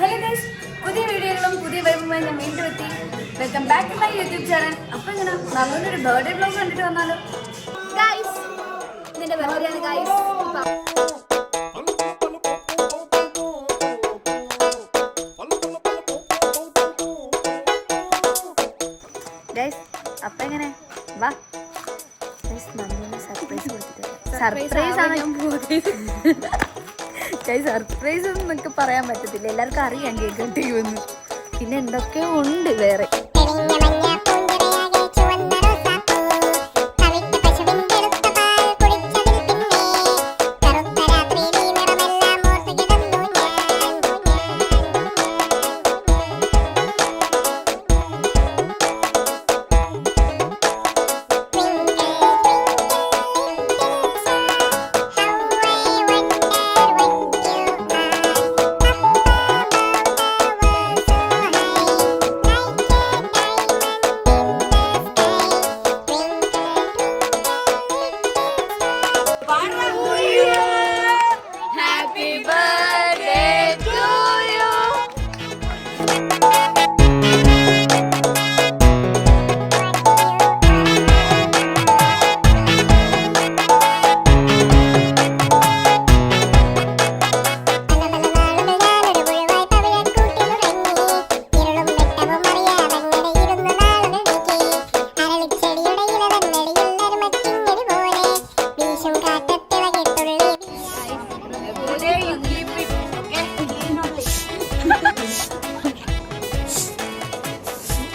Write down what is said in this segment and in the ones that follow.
Hello guys, പുതിയ വീഡിയോകളും പുതിയ വൈബുമായി ഞാൻ വീണ്ടും എത്തി. Welcome back to my YouTube channel. അപ്പോൾ ഇങ്ങനെ നല്ലൊരു ബർത്ത്ഡേ വ്ലോഗ് കണ്ടിട്ട് വന്നാലോ ഗൈസ്? ഇതിന്റെ ബർത്ത്ഡേ ആണ് ഗൈസ്. ഗൈസ് അപ്പം എങ്ങനെ വാ ഗൈസ്, നല്ലൊരു സർപ്രൈസ് കൊടുത്തിട്ട് സർപ്രൈസ് ആണ് ഞാൻ പോകുന്നത്. സർപ്രൈസ് എന്നൊക്കെ പറയാൻ പറ്റത്തില്ല, എല്ലാവർക്കും അറിയാം കേക്ക് കട്ടിക്കുമെന്ന്. പിന്നെ എന്തൊക്കെയോ ഉണ്ട് വേറെ.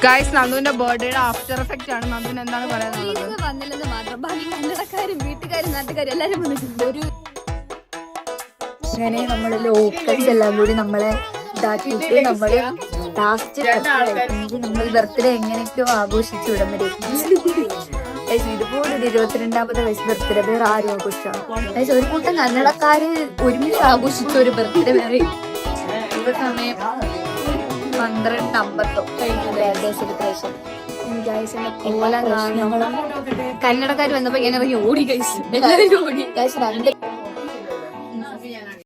ഗൈസ്, നന്ദുവിന്റെ ബർത്ത്ഡേയുടെ ആഫ്റ്റർ എഫക്റ്റ് ആണ്. നന്ദുവിന് എന്താണ് പറയാനുള്ളത്? വന്നില്ലെന്ന് മാത്രം, ബാക്കി കന്നടക്കാരും വീട്ടുകാരും നാട്ടുകാരും എല്ലാരും വന്നിട്ടുണ്ട്. അങ്ങനെ നമ്മള് ലോക്കൽസ് എല്ലാം കൂടി നമ്മളെ ഇതാക്കിയിട്ട് നമ്മള് ലാസ്റ്റ് നമ്മൾ ബർത്ത്ഡേ എങ്ങനെയൊക്കെയോ ആഘോഷിച്ചു വിടാൻ പറ്റും. ഇതുപോലൊരു 22ാമത്തെ വയസ്സ് ബർത്ത്ഡേ വേറെ ആരും ആഘോഷിച്ചാണ്. ഒരു കൂട്ടം കന്നടക്കാര് ഒരുമിച്ച് ആഘോഷിച്ച ഒരു ബർത്ത്ഡേ വേറെ. ഇപ്പൊ സമയം 12:50 സെലിബ്രേഷൻ. കന്നടക്കാര് വന്നപ്പോ ഞാൻ ഇറങ്ങി ഓടി. എല്ലാവരും ഓടി.